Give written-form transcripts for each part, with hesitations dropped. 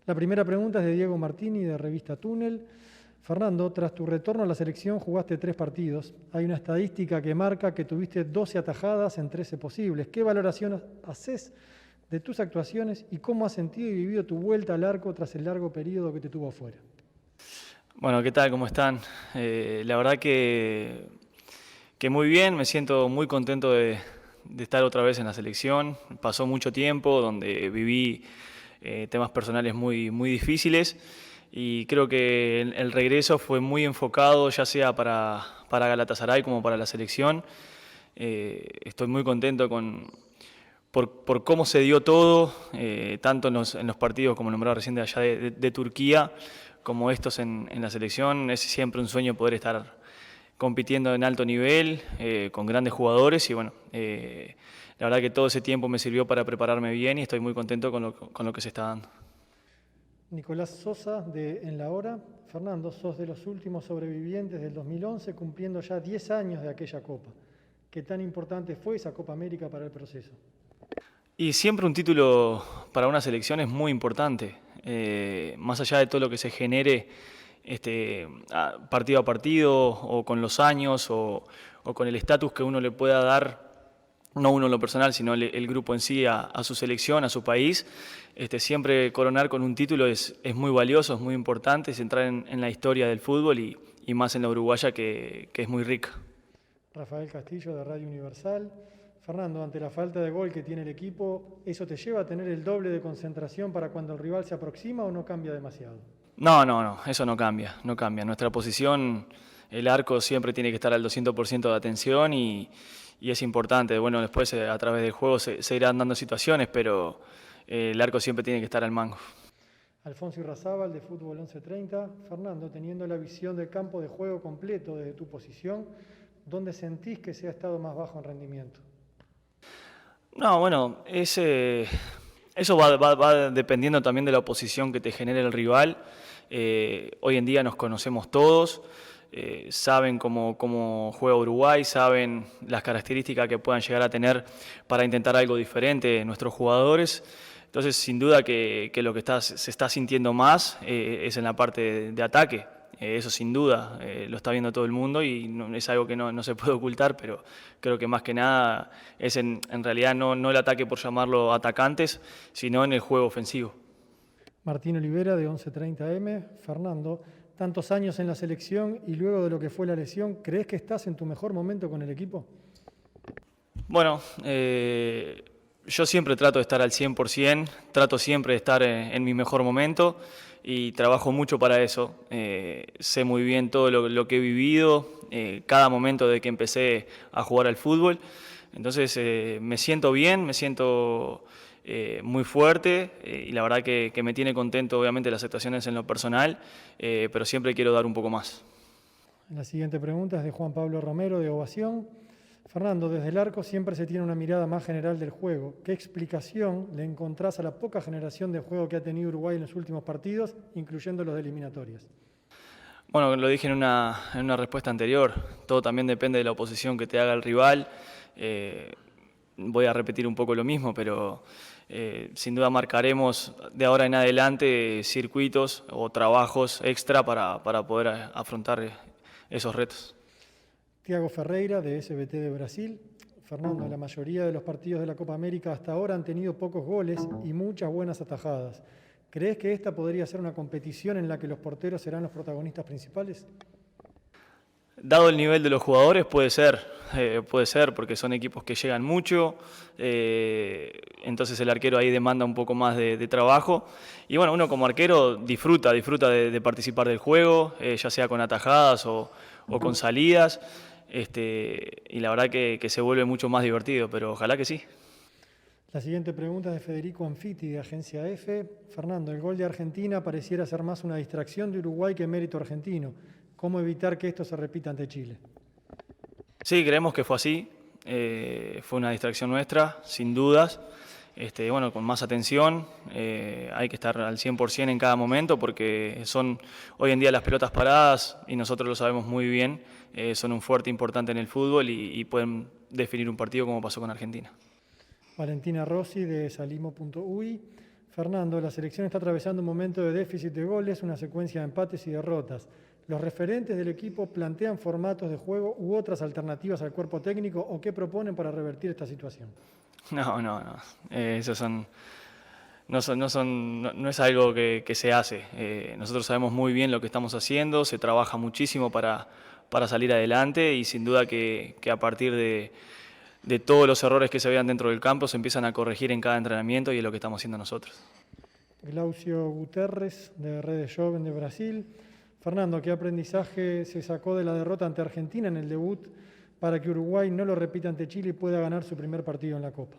La primera pregunta es de Diego Martini, de Revista Túnel. Fernando, tras tu retorno a la selección jugaste 3 partidos. Hay una estadística que marca que tuviste 12 atajadas en 13 posibles. ¿Qué valoración haces de tus actuaciones y cómo has sentido y vivido tu vuelta al arco tras el largo periodo que te tuvo afuera? Bueno, ¿qué tal? ¿Cómo están? La verdad que muy bien, me siento muy contento de estar otra vez en la selección. Pasó mucho tiempo donde viví temas personales muy difíciles y creo que el regreso fue muy enfocado, ya sea para Galatasaray como para la selección. Estoy muy contento por cómo se dio todo, tanto en los partidos, como nombrado recién de allá de Turquía, como estos en la selección. Es siempre un sueño poder estar compitiendo en alto nivel, con grandes jugadores y bueno, la verdad que todo ese tiempo me sirvió para prepararme bien y estoy muy contento con lo que se está dando. Nicolás Sosa, de En la Hora. Fernando, sos de los últimos sobrevivientes del 2011, cumpliendo ya 10 años de aquella Copa. ¿Qué tan importante fue esa Copa América para el proceso? Y siempre un título para una selección es muy importante, más allá de todo lo que se genere partido a partido o con los años o con el estatus que uno le pueda dar, no uno en lo personal, sino el grupo en sí a su selección, a su país. Siempre coronar con un título es muy valioso, es muy importante, es entrar en la historia del fútbol y más en la uruguaya que es muy rica. Rafael Castillo, de Radio Universal. Fernando, ante la falta de gol que tiene el equipo, ¿eso te lleva a tener el doble de concentración para cuando el rival se aproxima o no cambia demasiado? No, eso no cambia, no cambia. Nuestra posición, el arco siempre tiene que estar al 200% de atención y es importante. Bueno, después a través del juego se irán dando situaciones, pero el arco siempre tiene que estar al mango. Alfonso Irrazábal, de Fútbol 1130. Fernando, teniendo la visión del campo de juego completo desde tu posición, ¿dónde sentís que se ha estado más bajo en rendimiento? No, bueno, eso va dependiendo también de la oposición que te genere el rival. Hoy en día nos conocemos todos, saben cómo juega Uruguay, saben las características que puedan llegar a tener para intentar algo diferente nuestros jugadores. Entonces, sin duda que lo que se está sintiendo más es en la parte de ataque. Eso sin duda lo está viendo todo el mundo y es algo que no se puede ocultar, pero creo que más que nada es en realidad no el ataque por llamarlo atacantes, sino en el juego ofensivo. Martín Olivera, de 1130M. Fernando, tantos años en la selección y luego de lo que fue la lesión, ¿crees que estás en tu mejor momento con el equipo? Bueno, yo siempre trato de estar al 100%, trato siempre de estar en mi mejor momento y trabajo mucho para eso. Sé muy bien todo lo que he vivido, cada momento de que empecé a jugar al fútbol. Entonces me siento bien, me siento muy fuerte y la verdad que me tiene contento obviamente las actuaciones en lo personal, pero siempre quiero dar un poco más. La siguiente pregunta es de Juan Pablo Romero, de Ovación. Fernando, desde el arco siempre se tiene una mirada más general del juego. ¿Qué explicación le encontrás a la poca generación de juego que ha tenido Uruguay en los últimos partidos, incluyendo los de eliminatorias? Bueno, lo dije en una respuesta anterior, todo también depende de la oposición que te haga el rival. Voy a repetir un poco lo mismo, pero sin duda marcaremos de ahora en adelante circuitos o trabajos extra para poder afrontar esos retos. Tiago Ferreira, de SBT de Brasil. Fernando, la mayoría de los partidos de la Copa América hasta ahora han tenido pocos goles y muchas buenas atajadas. ¿Crees que esta podría ser una competición en la que los porteros serán los protagonistas principales? Dado el nivel de los jugadores, puede ser, porque son equipos que llegan mucho, entonces el arquero ahí demanda un poco más de trabajo. Y bueno, uno como arquero disfruta de participar del juego, ya sea con atajadas o con salidas, y la verdad que se vuelve mucho más divertido, pero ojalá que sí. La siguiente pregunta es de Federico Anfiti, de Agencia F. Fernando, el gol de Argentina pareciera ser más una distracción de Uruguay que mérito argentino. ¿Cómo evitar que esto se repita ante Chile? Sí, creemos que fue así. Fue una distracción nuestra, sin dudas. Bueno, con más atención, hay que estar al 100% en cada momento porque son hoy en día las pelotas paradas y nosotros lo sabemos muy bien, son un fuerte importante en el fútbol y pueden definir un partido como pasó con Argentina. Valentina Rossi, de Salimo.ui. Fernando, la selección está atravesando un momento de déficit de goles, una secuencia de empates y derrotas. ¿Los referentes del equipo plantean formatos de juego u otras alternativas al cuerpo técnico o qué proponen para revertir esta situación? No. Esos son, no es algo que se hace. Nosotros sabemos muy bien lo que estamos haciendo, se trabaja muchísimo para salir adelante y sin duda que a partir de todos los errores que se vean dentro del campo se empiezan a corregir en cada entrenamiento y es lo que estamos haciendo nosotros. Glaucio Guterres, de Redes Joven de Brasil. Fernando, ¿qué aprendizaje se sacó de la derrota ante Argentina en el debut para que Uruguay no lo repita ante Chile y pueda ganar su primer partido en la Copa?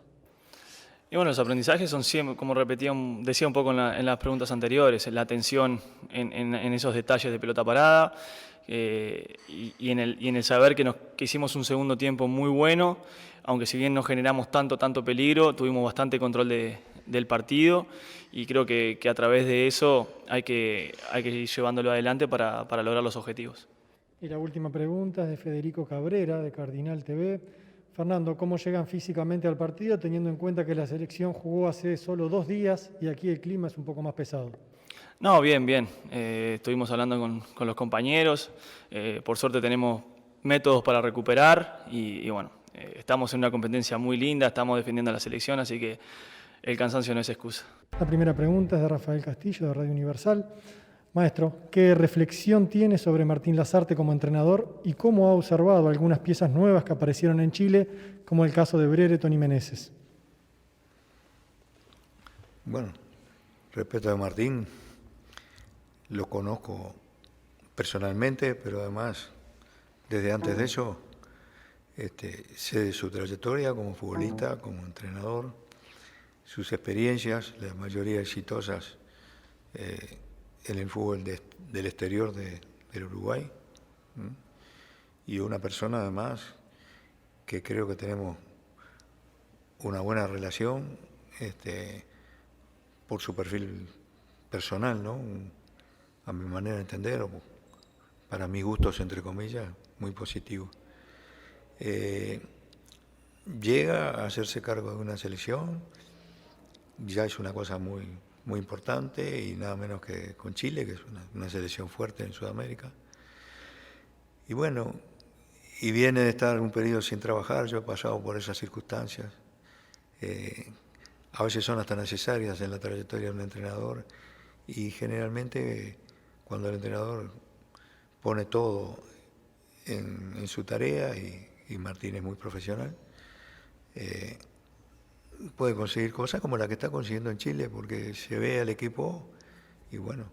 Y bueno, los aprendizajes son siempre, como decía un poco en las preguntas anteriores, la atención en esos detalles de pelota parada y en el saber que hicimos un segundo tiempo muy bueno, aunque si bien no generamos tanto peligro, tuvimos bastante control del partido y creo que a través de eso hay que ir llevándolo adelante para lograr los objetivos. Y la última pregunta es de Federico Cabrera, de Cardinal TV. Fernando, ¿cómo llegan físicamente al partido teniendo en cuenta que la selección jugó hace solo 2 días y aquí el clima es un poco más pesado? No, bien. Estuvimos hablando con los compañeros. Por suerte tenemos métodos para recuperar y bueno, estamos en una competencia muy linda, estamos defendiendo a la selección, así que el cansancio no es excusa. La primera pregunta es de Rafael Castillo, de Radio Universal. Maestro, ¿qué reflexión tiene sobre Martín Lasarte como entrenador y cómo ha observado algunas piezas nuevas que aparecieron en Chile, como el caso de Brereton y Meneses? Bueno, respecto a Martín, lo conozco personalmente, pero además, desde antes de eso, sé de su trayectoria como futbolista, como entrenador, sus experiencias, la mayoría exitosas en el fútbol del exterior del Uruguay. Y una persona además que creo que tenemos una buena relación por su perfil personal, ¿no? A mi manera de entender, o para mis gustos, entre comillas, muy positivo. Llega a hacerse cargo de una selección, ya es una cosa muy importante y nada menos que con Chile, que es una selección fuerte en Sudamérica. Y bueno, y viene de estar un periodo sin trabajar, yo he pasado por esas circunstancias. A veces son hasta necesarias en la trayectoria de un entrenador y generalmente cuando el entrenador pone todo en su tarea y Martín es muy profesional, puede conseguir cosas como la que está consiguiendo en Chile, porque se ve al equipo y bueno,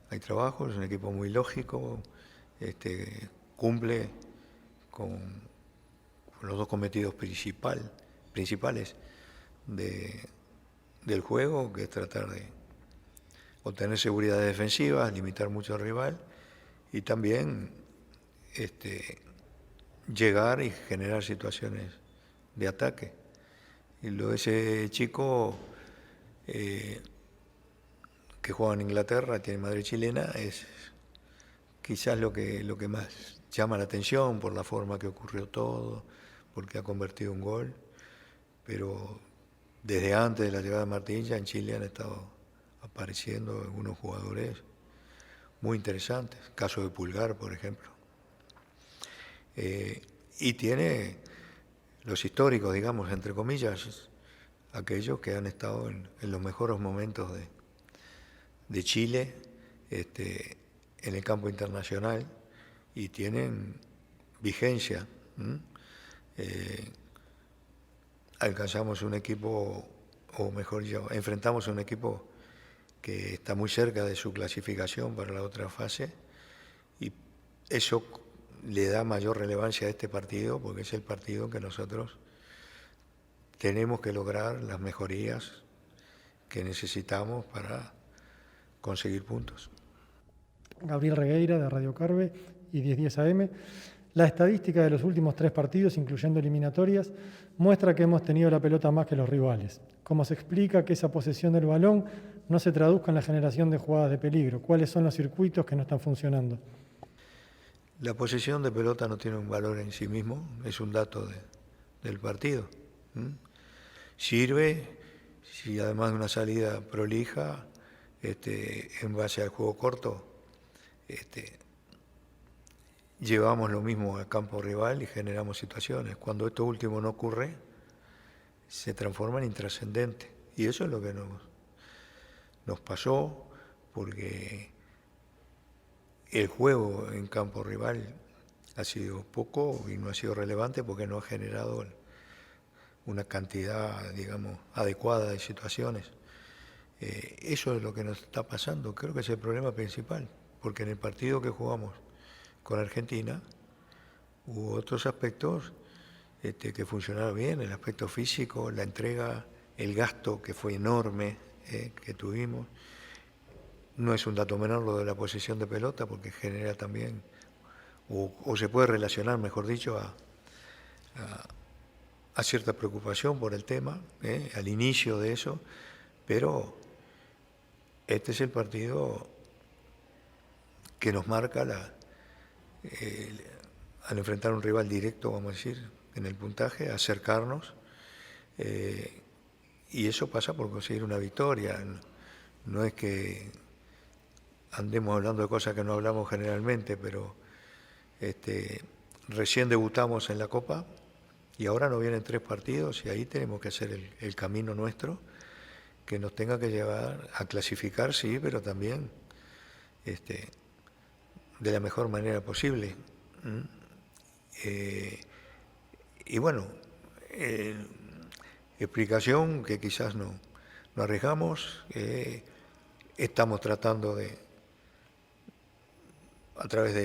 hay trabajo, es un equipo muy lógico, cumple con los dos cometidos principales del juego, que es tratar de obtener seguridad defensiva, limitar mucho al rival y también llegar y generar situaciones de ataque. Y lo de ese chico que juega en Inglaterra, tiene madre chilena, es quizás lo que más llama la atención por la forma que ocurrió todo, porque ha convertido un gol, pero desde antes de la llegada de Martín ya en Chile han estado apareciendo algunos jugadores muy interesantes, caso de Pulgar, por ejemplo. Y tiene los históricos, digamos, entre comillas, aquellos que han estado en los mejores momentos de Chile en el campo internacional y tienen vigencia. Alcanzamos un equipo, o mejor dicho, enfrentamos un equipo que está muy cerca de su clasificación para la otra fase y eso le da mayor relevancia a este partido porque es el partido que nosotros tenemos que lograr las mejorías que necesitamos para conseguir puntos. Gabriel Regueira, de Radio Carve y 1010 AM. La estadística de los últimos 3 partidos, incluyendo eliminatorias, muestra que hemos tenido la pelota más que los rivales. ¿Cómo se explica que esa posesión del balón no se traduzca en la generación de jugadas de peligro? ¿Cuáles son los circuitos que no están funcionando? La posesión de pelota no tiene un valor en sí mismo, es un dato del partido. Sirve si además de una salida prolija, en base al juego corto, llevamos lo mismo al campo rival y generamos situaciones. Cuando esto último no ocurre, se transforma en intrascendente. Y eso es lo que nos pasó, porque el juego en campo rival ha sido poco y no ha sido relevante porque no ha generado una cantidad, digamos, adecuada de situaciones. Eso es lo que nos está pasando, creo que es el problema principal, porque en el partido que jugamos con Argentina hubo otros aspectos que funcionaron bien, el aspecto físico, la entrega, el gasto que fue enorme que tuvimos. No es un dato menor lo de la posesión de pelota, porque genera también, o se puede relacionar, mejor dicho, a cierta preocupación por el tema, al inicio de eso, pero este es el partido que nos marca al enfrentar a un rival directo, vamos a decir, en el puntaje, acercarnos, y eso pasa por conseguir una victoria. No es que andemos hablando de cosas que no hablamos generalmente, pero recién debutamos en la Copa y ahora nos vienen 3 partidos y ahí tenemos que hacer el camino nuestro que nos tenga que llevar a clasificar, sí, pero también de la mejor manera posible. Y bueno, explicación que quizás no arriesgamos, estamos tratando a través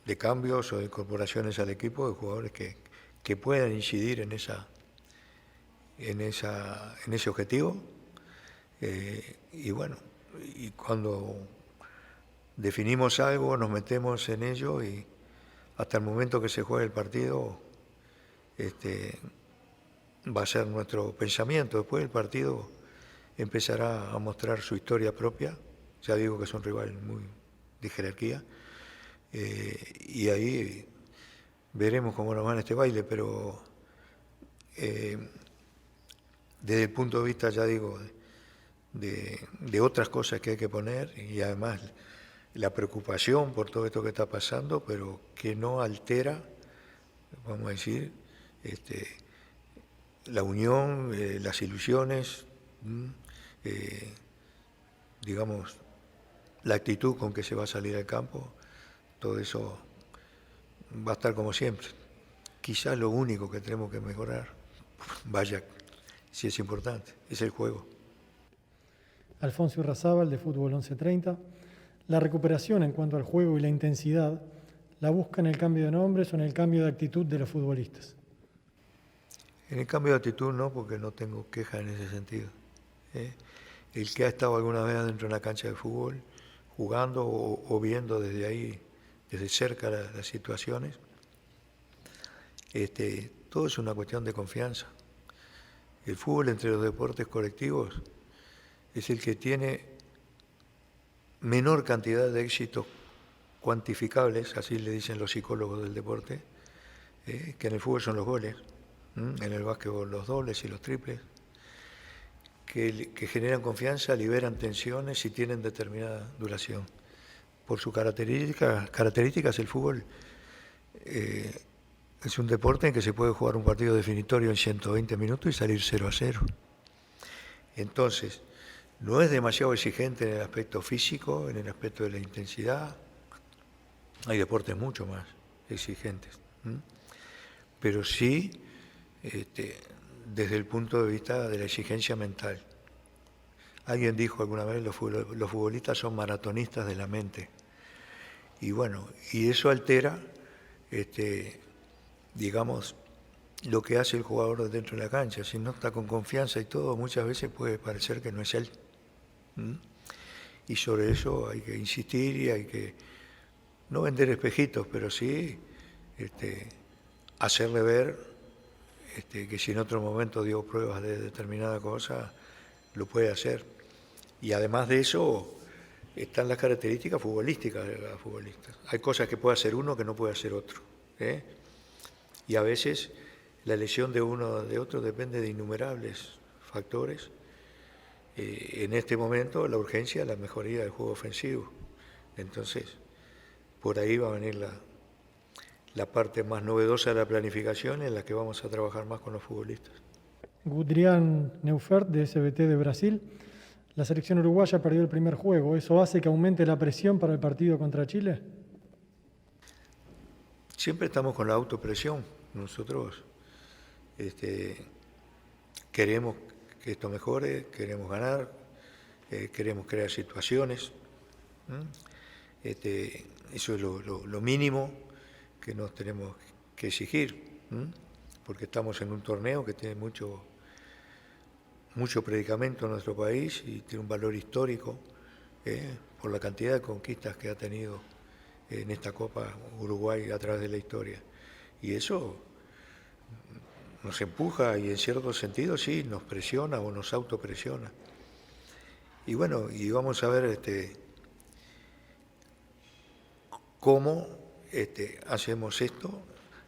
de cambios o de incorporaciones al equipo de jugadores que puedan incidir en ese objetivo. Y bueno, y cuando definimos algo, nos metemos en ello y hasta el momento que se juegue el partido, va a ser nuestro pensamiento. Después del partido empezará a mostrar su historia propia. Ya digo que es un rival muy de jerarquía. Y ahí veremos cómo nos va en este baile, pero desde el punto de vista, ya digo, de otras cosas que hay que poner, y además la preocupación por todo esto que está pasando, pero que no altera, vamos a decir, la unión, las ilusiones, digamos, la actitud con que se va a salir al campo, todo eso va a estar como siempre. Quizás lo único que tenemos que mejorar, vaya, si es importante, es el juego. Alfonso Irrazábal, de Fútbol 1130. La recuperación en cuanto al juego y la intensidad, ¿la busca en el cambio de nombres o en el cambio de actitud de los futbolistas? En el cambio de actitud no, porque no tengo queja en ese sentido. El que ha estado alguna vez dentro de una cancha de fútbol, jugando o viendo desde ahí, desde cerca las situaciones, todo es una cuestión de confianza. El fútbol entre los deportes colectivos es el que tiene menor cantidad de éxitos cuantificables, así le dicen los psicólogos del deporte, que en el fútbol son los goles, en el básquetbol los dobles y los triples, que generan confianza, liberan tensiones y tienen determinada duración. Por sus características, el fútbol es un deporte en que se puede jugar un partido definitorio en 120 minutos y salir 0-0. Entonces, no es demasiado exigente en el aspecto físico, en el aspecto de la intensidad. Hay deportes mucho más exigentes, pero sí desde el punto de vista de la exigencia mental. Alguien dijo alguna vez, los futbolistas son maratonistas de la mente. Y bueno, y eso altera, digamos, lo que hace el jugador dentro de la cancha. Si no está con confianza y todo, muchas veces puede parecer que no es él. Y sobre eso hay que insistir y hay que no vender espejitos, pero sí hacerle ver que si en otro momento dio pruebas de determinada cosa, lo puede hacer. Y además de eso, están las características futbolísticas de los futbolistas. Hay cosas que puede hacer uno que no puede hacer otro. Y a veces la lesión de uno o de otro depende de innumerables factores en este momento la urgencia es la mejoría del juego ofensivo. Entonces, por ahí va a venir la parte más novedosa de la planificación en la que vamos a trabajar más con los futbolistas. Gudrián Neufert, de SBT de Brasil. La selección uruguaya perdió el primer juego. ¿Eso hace que aumente la presión para el partido contra Chile? Siempre estamos con la autopresión. Nosotros queremos que esto mejore, queremos ganar, queremos crear situaciones. Eso es lo mínimo que nos tenemos que exigir, porque estamos en un torneo que tiene mucho predicamento en nuestro país y tiene un valor histórico por la cantidad de conquistas que ha tenido en esta Copa Uruguay a través de la historia. Y eso nos empuja y en cierto sentido sí, nos presiona o nos autopresiona. Y bueno, y vamos a ver cómo hacemos esto.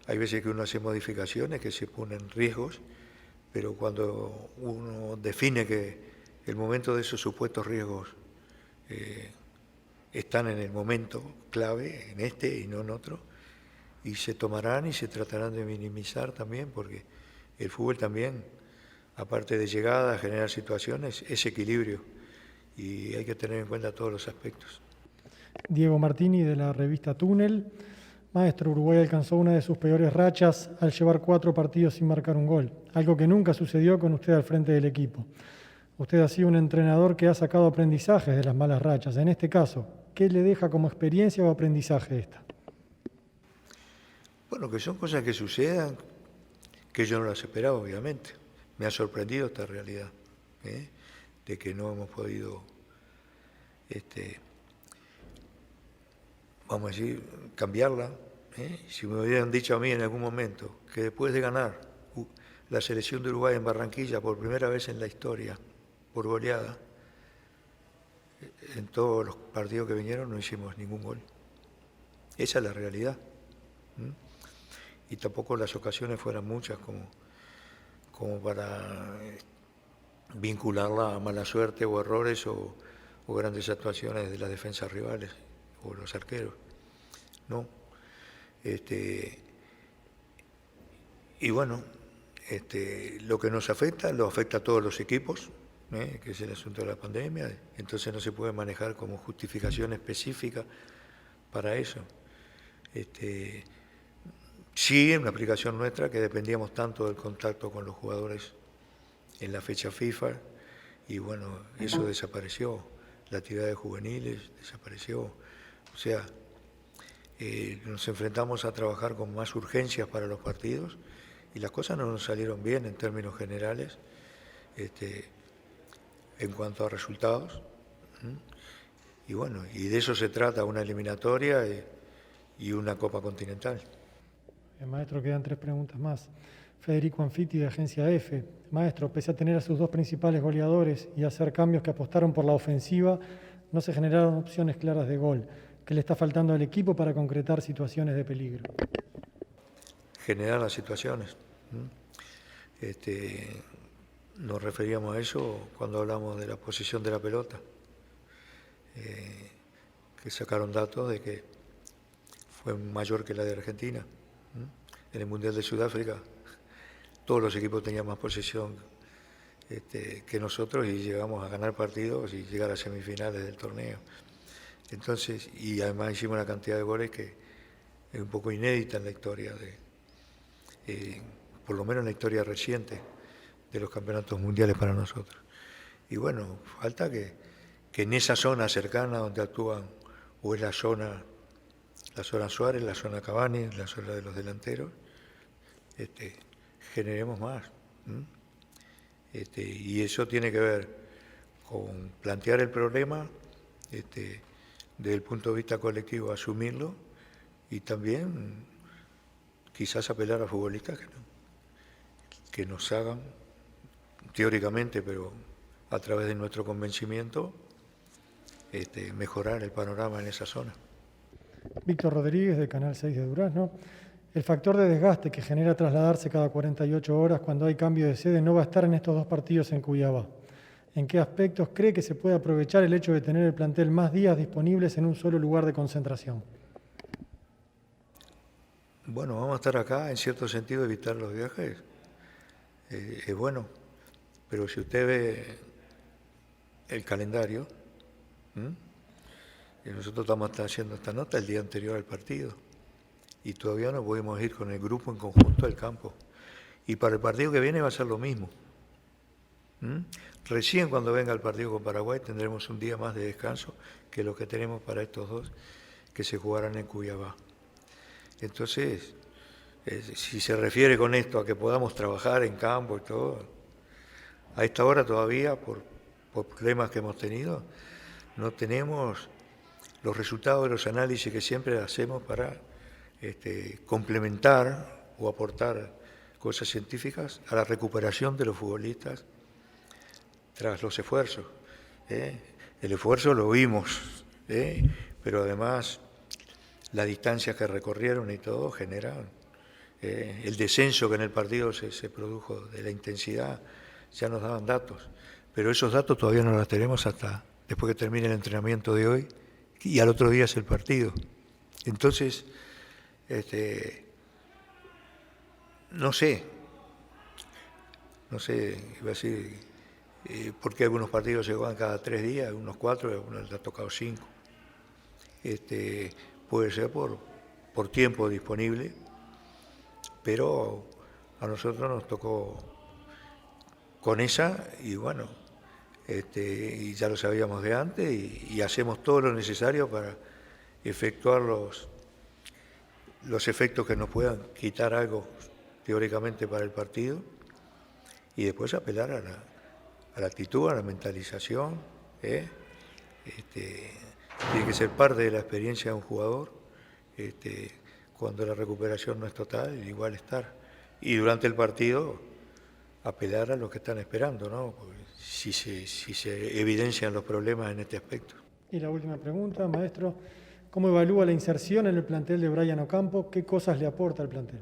Hay veces que uno hace modificaciones que se ponen riesgos, pero cuando uno define que el momento de esos supuestos riesgos están en el momento clave, en este y no en otro, y se tomarán y se tratarán de minimizar también, porque el fútbol también, aparte de llegadas, generar situaciones, es equilibrio, y hay que tener en cuenta todos los aspectos. Diego Martini, de la revista Túnel. Maestro, Uruguay alcanzó una de sus peores rachas al llevar 4 partidos sin marcar un gol, algo que nunca sucedió con usted al frente del equipo. Usted ha sido un entrenador que ha sacado aprendizajes de las malas rachas. En este caso, ¿qué le deja como experiencia o aprendizaje esta? Bueno, que son cosas que sucedan, que yo no las esperaba, obviamente. Me ha sorprendido esta realidad, de que no hemos podido, vamos a decir, cambiarla. Si me hubieran dicho a mí en algún momento que después de ganar la selección de Uruguay en Barranquilla por primera vez en la historia, por goleada, en todos los partidos que vinieron no hicimos ningún gol. Esa es la realidad. Y tampoco las ocasiones fueran muchas como para vincularla a mala suerte o errores o grandes actuaciones de las defensas rivales o los arqueros. No. Y bueno, lo que nos afecta, lo afecta a todos los equipos, que es el asunto de la pandemia, entonces no se puede manejar como justificación específica para eso. Sí, en una aplicación nuestra que dependíamos tanto del contacto con los jugadores en la fecha FIFA, y bueno, eso desapareció, la actividad de juveniles desapareció, o sea, nos enfrentamos a trabajar con más urgencias para los partidos y las cosas no nos salieron bien en términos generales en cuanto a resultados. Y bueno, y de eso se trata una eliminatoria y una Copa Continental. Maestro, quedan 3 preguntas más. Federico Anfiti, de Agencia F. Maestro, pese a tener a sus 2 principales goleadores y hacer cambios que apostaron por la ofensiva, no se generaron opciones claras de gol. ¿Qué le está faltando al equipo para concretar situaciones de peligro? Generar las situaciones. Nos referíamos a eso cuando hablamos de la posición de la pelota, que sacaron datos de que fue mayor que la de Argentina. En el Mundial de Sudáfrica todos los equipos tenían más posesión que nosotros y llegamos a ganar partidos y llegar a semifinales del torneo. Entonces, y además hicimos una cantidad de goles que es un poco inédita en la historia, por lo menos en la historia reciente de los campeonatos mundiales para nosotros. Y bueno, falta que en esa zona cercana donde actúan, o es la zona Suárez, la zona Cavani, la zona de los delanteros, generemos más. Y eso tiene que ver con plantear el problema desde el punto de vista colectivo, asumirlo, y también quizás apelar a futbolistas que nos hagan, teóricamente, pero a través de nuestro convencimiento, mejorar el panorama en esa zona. Víctor Rodríguez, de Canal 6 de Durazno. El factor de desgaste que genera trasladarse cada 48 horas cuando hay cambio de sede no va a estar en estos 2 partidos en Cuiabá. ¿En qué aspectos cree que se puede aprovechar el hecho de tener el plantel más días disponibles en un solo lugar de concentración? Bueno, vamos a estar acá, en cierto sentido, evitar los viajes. Es bueno, pero si usted ve el calendario, y nosotros estamos haciendo esta nota el día anterior al partido, y todavía no podemos ir con el grupo en conjunto al campo. Y para el partido que viene va a ser lo mismo. Recién cuando venga el partido con Paraguay tendremos un día más de descanso que lo que tenemos para estos dos que se jugarán en Cuiabá. Entonces, si se refiere con esto a que podamos trabajar en campo y todo, a esta hora todavía, por problemas que hemos tenido, no tenemos los resultados de los análisis que siempre hacemos para complementar o aportar cosas científicas a la recuperación de los futbolistas tras los esfuerzos. El esfuerzo lo vimos, pero además la distancia que recorrieron y todo generan el descenso que en el partido se produjo de la intensidad, ya nos daban datos, pero esos datos todavía no los tenemos hasta después que termine el entrenamiento de hoy y al otro día es el partido. Entonces, no sé, iba a decir, por qué algunos partidos se juegan cada 3 días, unos 4, y a algunos les ha tocado 5. Puede ser por tiempo disponible, pero a nosotros nos tocó con esa y bueno, y ya lo sabíamos de antes y hacemos todo lo necesario para efectuar los efectos que nos puedan quitar algo teóricamente para el partido y después apelar a la actitud, a la mentalización. Tiene que ser parte de la experiencia de un jugador cuando la recuperación no es total, igual estar. Y durante el partido apelar a los que están esperando, ¿no? Porque si se evidencian los problemas en este aspecto. Y la última pregunta, maestro, ¿cómo evalúa la inserción en el plantel de Brian Ocampo? ¿Qué cosas le aporta al plantel?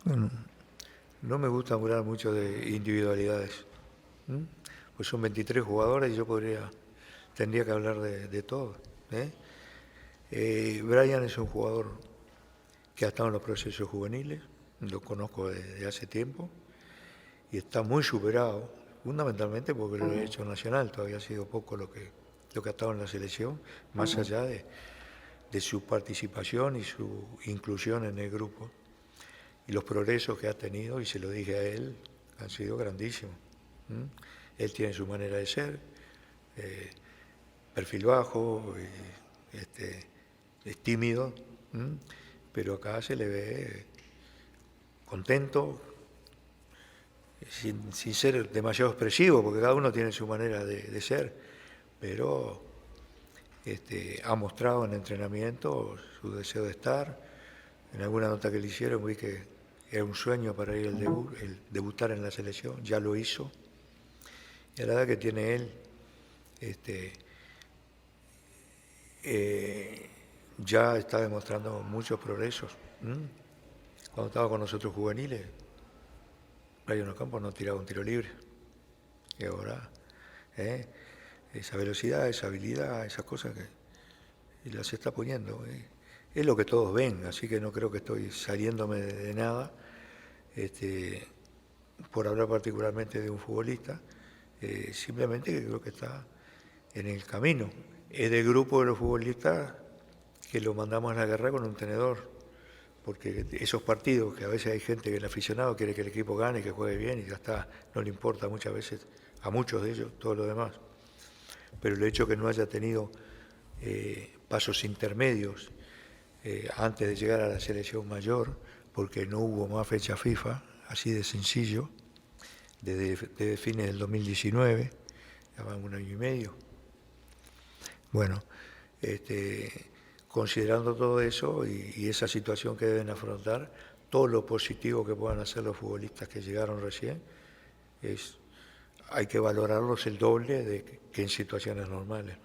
Bueno, no me gusta hablar mucho de individualidades, pues son 23 jugadores y yo tendría que hablar de todo. Brian es un jugador que ha estado en los procesos juveniles, lo conozco desde hace tiempo y está muy superado, fundamentalmente porque lo he hecho nacional, todavía ha sido poco lo que ha estado en la selección, más allá de su participación y su inclusión en el grupo. Y los progresos que ha tenido, y se lo dije a él, han sido grandísimos. Él tiene su manera de ser, perfil bajo, es tímido, pero acá se le ve contento, sin ser demasiado expresivo, porque cada uno tiene su manera de ser, pero ha mostrado en entrenamiento su deseo de estar. En alguna nota que le hicieron vi que era un sueño para ir el debutar en la selección, ya lo hizo. Y la edad que tiene él, ya está demostrando muchos progresos. Cuando estaba con nosotros juveniles, Brian Ocampo no tiraba un tiro libre. Y ahora, esa velocidad, esa habilidad, esas cosas que las está poniendo. Es lo que todos ven, así que no creo que estoy saliéndome de nada por hablar particularmente de un futbolista, simplemente que creo que está en el camino. Es del grupo de los futbolistas que lo mandamos a la guerra con un tenedor, porque esos partidos que a veces hay gente que el aficionado quiere que el equipo gane, que juegue bien y ya está, no le importa muchas veces a muchos de ellos todo lo demás. Pero el hecho que no haya tenido pasos intermedios antes de llegar a la selección mayor, porque no hubo más fecha FIFA, así de sencillo, desde fines del 2019, ya van 1 año y medio. Bueno, considerando todo eso y esa situación que deben afrontar, todo lo positivo que puedan hacer los futbolistas que llegaron recién, hay que valorarlos el doble que en situaciones normales.